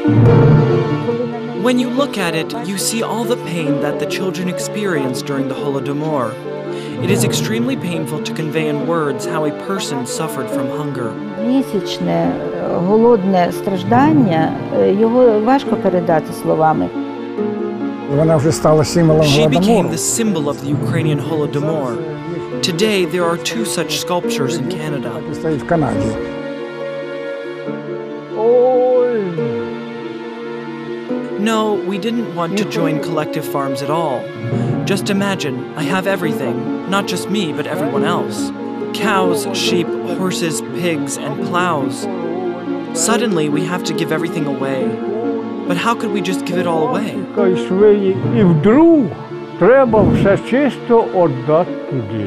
When you look at it, you see all the pain that the children experienced during the Holodomor. It is extremely painful to convey in words how a person suffered from hunger. Місячне голодне страждання, його важко передати словами. Вона вже стала символом She became Голодомору. the symbol of the Ukrainian Holodomor. Today, there are 2 such sculptures in Canada. Стоїть в Канаді. No, we didn't want to join collective farms at all. Just imagine, I have everything, not just me, but everyone else. Cows, sheep, horses, pigs, and plows. Suddenly, we have to give everything away. But how could we just give it all away? І вдруг треба все чисто віддати туди.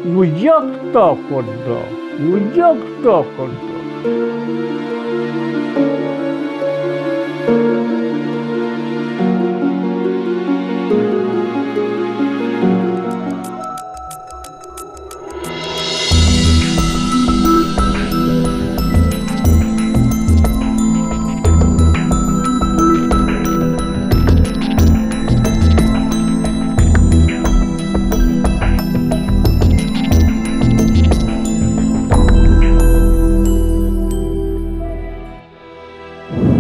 Ну як так віддав? Ну як так віддав?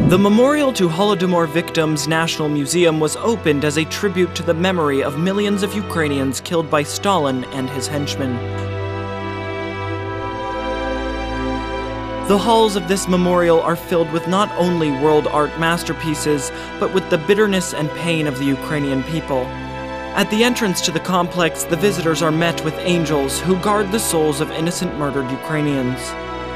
The memorial to Holodomor Victims National Museum was opened as a tribute to the memory of millions of Ukrainians killed by Stalin and his henchmen. The halls of this memorial are filled with not only world art masterpieces, but with the bitterness and pain of the Ukrainian people. At the entrance to the complex, the visitors are met with angels who guard the souls of innocent murdered Ukrainians.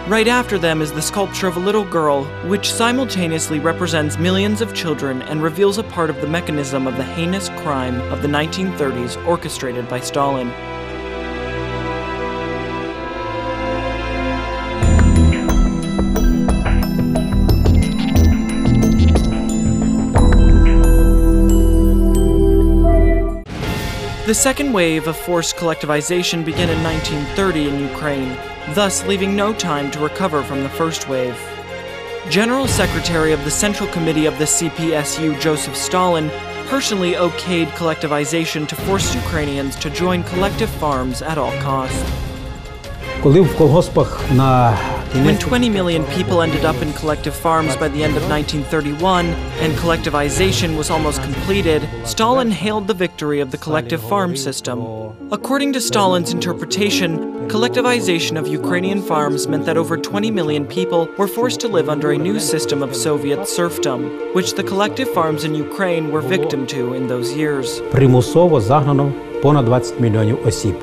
Right after them is the sculpture of a little girl, which simultaneously represents millions of children and reveals a part of the mechanism of the heinous crime of the 1930s orchestrated by Stalin. The second wave of forced collectivization began in 1930 in Ukraine, thus leaving no time to recover from the first wave. General Secretary of the Central Committee of the CPSU Joseph Stalin personally okayed collectivization to force Ukrainians to join collective farms at all costs. When 20 million people ended up in collective farms by the end of 1931 and collectivization was almost completed, Stalin hailed the victory of the collective farm system. According to Stalin's interpretation, collectivization of Ukrainian farms meant that over 20 million people were forced to live under a new system of Soviet serfdom, which the collective farms in Ukraine were victim to in those years. Примусово загнано понад 20 мільйонів осіб.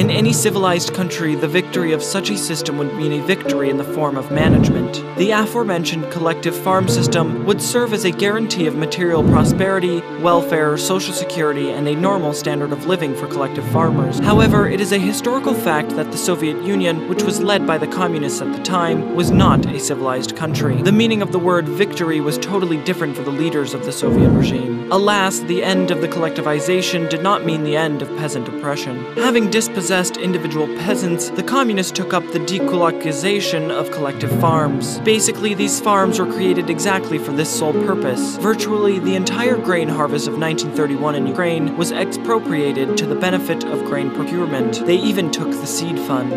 In any civilized country, the victory of such a system would mean a victory in the form of management. The aforementioned collective farm system would serve as a guarantee of material prosperity, welfare, social security, and a normal standard of living for collective farmers. However, it is a historical fact that the Soviet Union, which was led by the communists at the time, was not a civilized country. The meaning of the word victory was totally different for the leaders of the Soviet regime. Alas, the end of the collectivization did not mean the end of peasant oppression. Having dispossessed individual peasants, the communists took up the dekulakization of collective farms. Basically, these farms were created exactly for this sole purpose. Virtually, the entire grain harvest of 1931 in Ukraine was expropriated to the benefit of grain procurement. They even took the seed fund.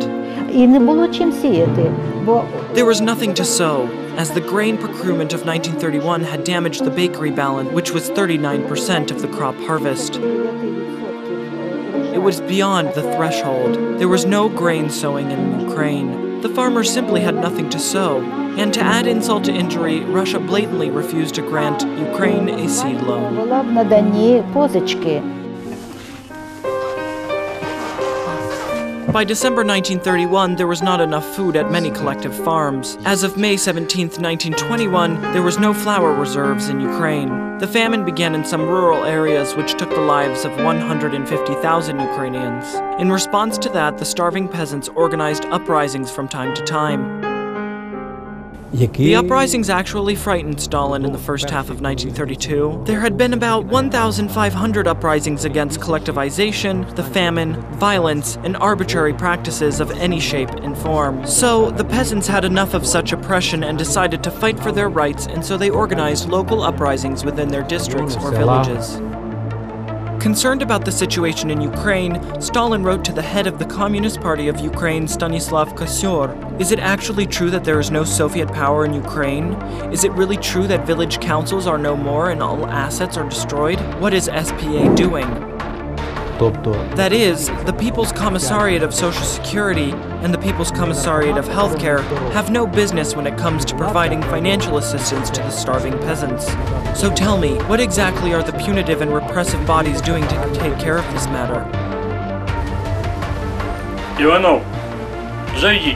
І не було чим сіяти, бо There was nothing to sow, as the grain procurement of 1931 had damaged the bakery balance, which was 39% of the crop harvest. It was beyond the threshold. There was no grain sowing in Ukraine. The farmers simply had nothing to sow. And to add insult to injury, Russia blatantly refused to grant Ukraine a seed loan. була б надані позички. By December 1931, there was not enough food at many collective farms. As of May 17, 1921, there was no flour reserves in Ukraine. The famine began in some rural areas which took the lives of 150,000 Ukrainians. In response to that, the starving peasants organized uprisings from time to time. The uprisings actually frightened Stalin in the first half of 1932. There had been about 1,500 uprisings against collectivization, the famine, violence, and arbitrary practices of any shape and form. So, the peasants had enough of such oppression and decided to fight for their rights, and so they organized local uprisings within their districts or villages. Concerned about the situation in Ukraine, Stalin wrote to the head of the Communist Party of Ukraine, Stanislav Kosyor, "Is it actually true that there is no Soviet power in Ukraine? Is it really true that village councils are no more and all assets are destroyed? What is SPA doing?" That is, the People's Commissariat of Social Security and the People's Commissariat of Healthcare have no business when it comes to providing financial assistance to the starving peasants. So tell me, what exactly are the punitive and repressive bodies doing to take care of this matter?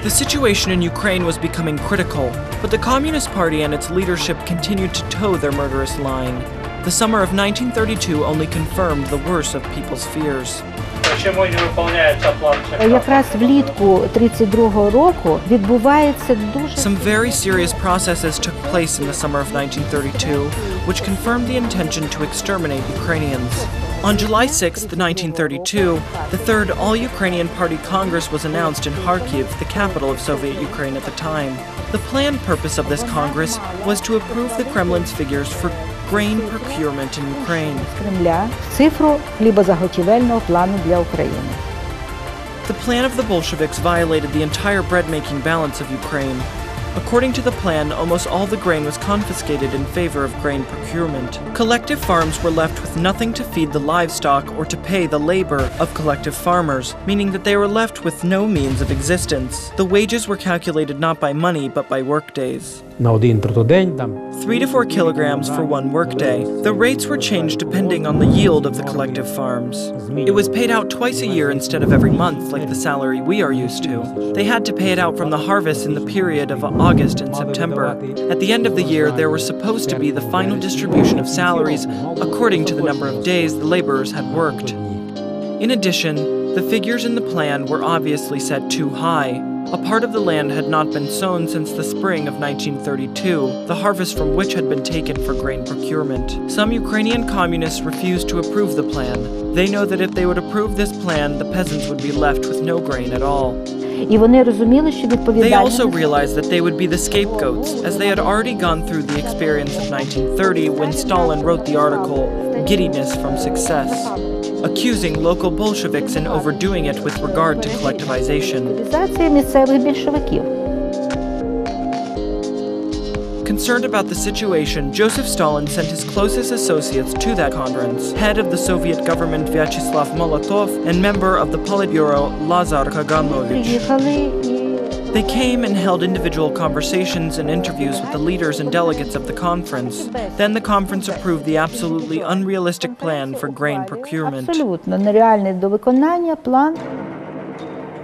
The situation in Ukraine was becoming critical, but the Communist Party and its leadership continued to toe their murderous line. The summer of 1932 only confirmed the worst of people's fears. Якраз влітку 32-го року відбувається дуже... Some very serious processes took place in the summer of 1932, which confirmed the intention to exterminate Ukrainians. On July 6, 1932, the Third All-Ukrainian Party Congress was announced in Kharkiv, the capital of Soviet Ukraine at the time. The planned purpose of this Congress was to approve the Kremlin's figures for grain procurement in Ukraine. Кремля цифру хлібозаготівельного плану для України. The plan of the Bolsheviks violated the entire bread-making balance of Ukraine. According to the plan, almost all the grain was confiscated in favor of grain procurement. Collective farms were left with nothing to feed the livestock or to pay the labor of collective farmers, meaning that they were left with no means of existence. The wages were calculated not by money but by workdays. 3 to 4 kilograms for one workday. The rates were changed depending on the yield of the collective farms. It was paid out twice a year instead of every month like the salary we are used to. They had to pay it out from the harvest in the period of August and September. At the end of the year, there was supposed to be the final distribution of salaries according to the number of days the laborers had worked. In addition, the figures in the plan were obviously set too high. A part of the land had not been sown since the spring of 1932, the harvest from which had been taken for grain procurement. Some Ukrainian communists refused to approve the plan. They know that if they would approve this plan, the peasants would be left with no grain at all. І вони розуміли, що They відповідальність... also realized that they would be the scapegoats, as they had already gone through the experience of 1930 when Stalin wrote the article, "Giddiness from Success," accusing local Bolsheviks in overdoing it with regard to collectivization. Колективізація місцевих більшовиків. Concerned about the situation, Joseph Stalin sent his closest associates to that conference, head of the Soviet government Vyacheslav Molotov and member of the Politburo Lazar Kaganovich. Приїхали і... They came and held individual conversations and interviews with the leaders and delegates of the conference. Then the conference approved the absolutely unrealistic plan for grain procurement. Абсолютно нереальний до виконання план.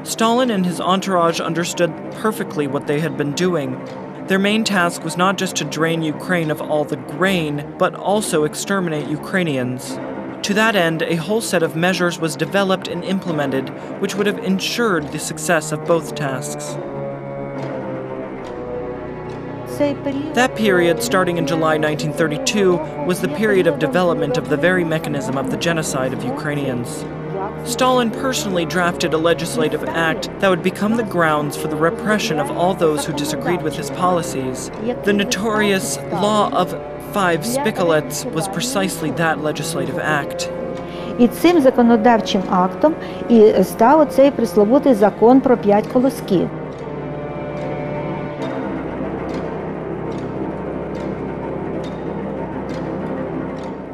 Stalin and his entourage understood perfectly what they had been doing. Their main task was not just to drain Ukraine of all the grain, but also exterminate Ukrainians. To that end, a whole set of measures was developed and implemented, which would have ensured the success of both tasks. That period, starting in July 1932, was the period of development of the very mechanism of the genocide of Ukrainians. Stalin personally drafted a legislative act that would become the grounds for the repression of all those who disagreed with his policies. The notorious Law of 5 Spicalets was precisely that legislative act. І цим законодавчим актом і став оцей присловутий закон про 5 колосків.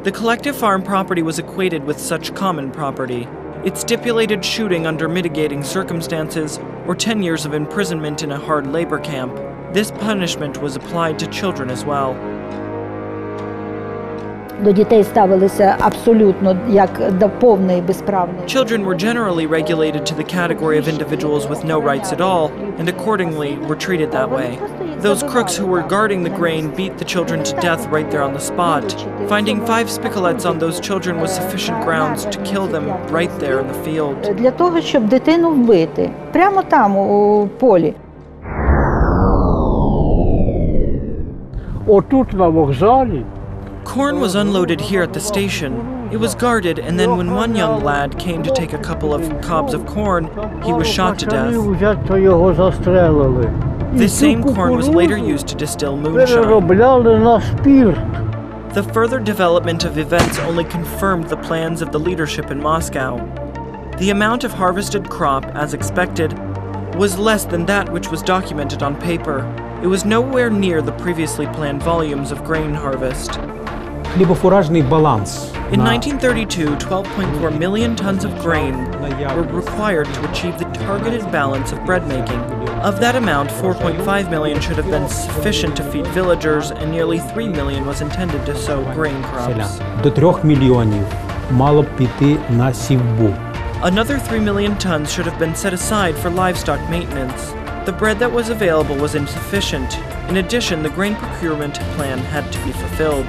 The collective farm property was equated with such common property. It stipulated shooting under mitigating circumstances or 10 years of imprisonment in a hard labor camp. This punishment was applied to children as well. До дітей ставилися абсолютно як до повної безправної. Children were generally regulated to the category of individuals with no rights at all, and accordingly were treated that way. Those crooks who were guarding the grain beat the children to death right there on the spot. Finding 5 Spicalets on those children was sufficient grounds to kill them right there in the field. Для того, щоб дитину вбити, прямо там, у полі. Отут на вокзалі Corn was unloaded here at the station. It was guarded, and then when one young lad came to take a couple of cobs of corn, he was shot to death. То його застрелили. This same corn was later used to distill moonshine. Переробляли на спирт. The further development of events only confirmed the plans of the leadership in Moscow. The amount of harvested crop, as expected, was less than that which was documented on paper. It was nowhere near the previously planned volumes of grain harvest. Хлібофуражний баланс. In 1932, 12.4 million tons of grain were required to achieve the targeted balance of bread making. Of that amount, 4.5 million should have been sufficient to feed villagers, and nearly 3 million was intended to sow grain crops. До 3 мільйонів мало б піти на сівбу. Another 3 million tons should have been set aside for livestock maintenance. The bread that was available was insufficient. In addition, the grain procurement plan had to be fulfilled.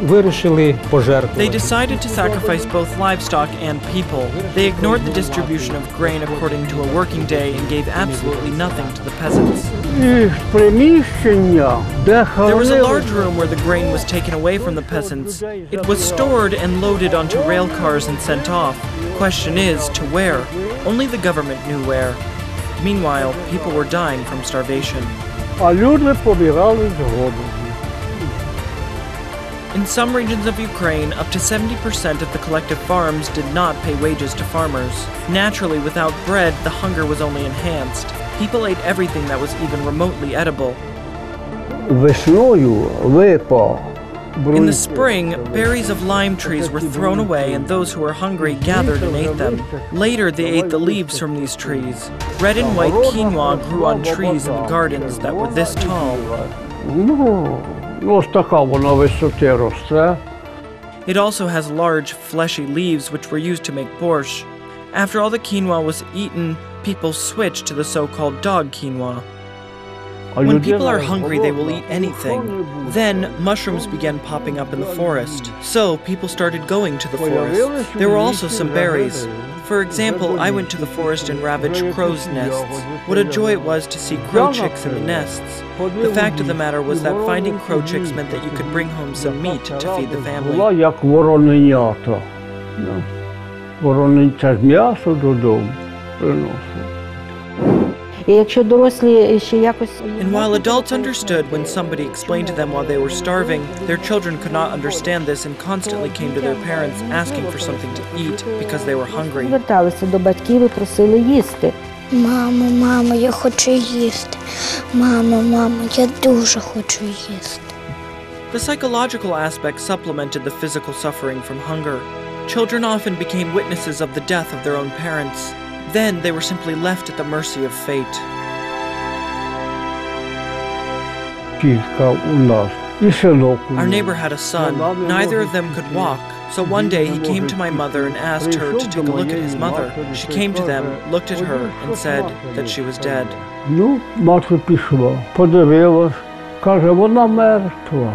Вирішили They пожертвувати. decided to sacrifice both livestock and people. They ignored the distribution of grain according to a working day and gave absolutely nothing to the peasants. І приміщення, де There was a large хранили room where the grain was taken away from the peasants. It was stored and loaded onto rail cars and sent off. Question is, to where? Only the government knew where. Meanwhile, people were dying from starvation. а люди помирали з голоду. In some regions of Ukraine, up to 70% of the collective farms did not pay wages to farmers. Naturally, without bread, the hunger was only enhanced. People ate everything that was even remotely edible. Весною випав. In the spring, berries of lime trees were thrown away, and those who were hungry gathered and ate them. Later, they ate the leaves from these trees. Red and white quinoa grew on trees in the gardens that were this tall. Ось така вона висоти росте. It also has large, fleshy leaves which were used to make borscht. After all the quinoa was eaten, people switched to the so-called dog quinoa. When people are hungry, they will eat anything. Then, mushrooms began popping up in the forest. So, people started going to the forest. There were also some berries. For example, I went to the forest and ravaged crow's nests. What a joy it was to see crow chicks in the nests. The fact of the matter was that finding crow chicks meant that you could bring home some meat to feed the family. Була як вороненята. Вороненця з м'ясо додому приносить. І якщо дорослі ще якось And while adults understood when somebody explained to them while they were starving, their children could not understand this and constantly came to their parents asking for something to eat because they were hungry. зверталися до батьків і просили їсти. Мамо, мамо, я хочу їсти. Мамо, мамо, я дуже хочу їсти. The psychological aspect supplemented the physical suffering from hunger. Children often became witnesses of the death of their own parents. Then they were simply left at the mercy of fate. Тітка у нас і синок у Our нас. neighbor had a son. Neither of them could walk. So one day he came to my mother and asked her to take a look at his mother. She came to them, looked at her, and said that she was dead. Ну, мати пішла, подивилась, каже, вона мертва.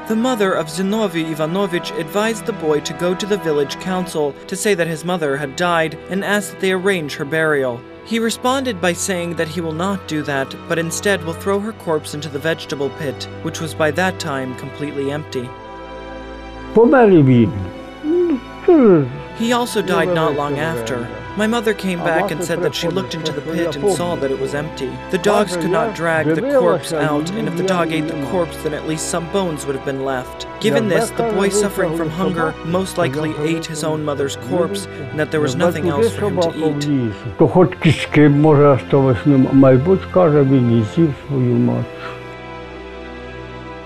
The mother of Zinovy Ivanovich advised the boy to go to the village council to say that his mother had died and asked that they arrange her burial. He responded by saying that he will not do that, but instead will throw her corpse into the vegetable pit, which was by that time completely empty. Помер і він. He also died not long after. My mother came back and said that she looked into the pit and saw that it was empty. The dogs could not drag the corpse out, and if the dog ate the corpse, then at least some bones would have been left. Given this, the boy suffering from hunger most likely ate his own mother's corpse, and that there was nothing else for him to eat. То хоч кістки, може, осталось нема. Мабуть, каже, він і з'їв свою мать.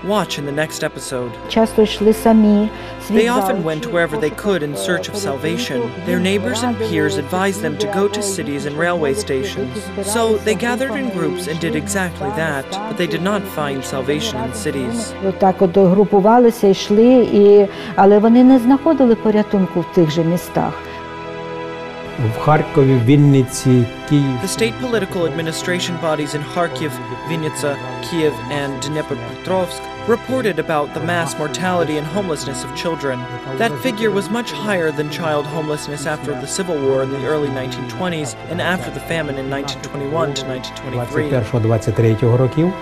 Watch in the next episode. Часто йшли самі. They often went wherever they could in search of salvation. Their neighbors and peers advised them to go to cities and railway stations. So they gathered in groups and did exactly that, but they did not find salvation in cities. Так от групувалися, йшли, але вони не знаходили порятунку в тих же містах. В Харкові, Вінниці, Київ. The state political administration bodies in Kharkiv, Vinnytsia, Kiev, and Dnipropetrovsk reported about the mass mortality and homelessness of children. That figure was much higher than child homelessness after the Civil War in the early 1920s and after the famine in 1921 to 1923. 21-23 років.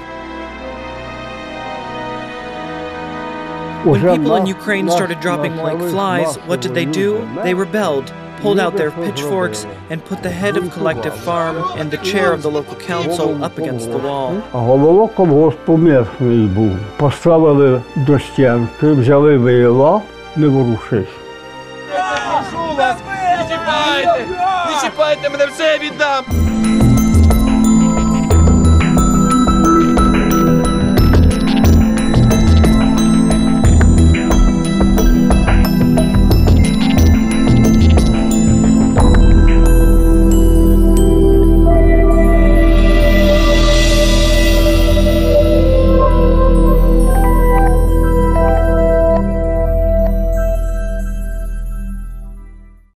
When people in Ukraine started dropping like flies, what did they do? They rebelled, pulled out their pitchforks, and put the head of Collective Farm and the chair of the local council up against the wall. А голова колгоспу мертвий був. Поставили до стінки, взяли вила, не ворушись. Не чіпайте! Не чіпайте мене, все віддам!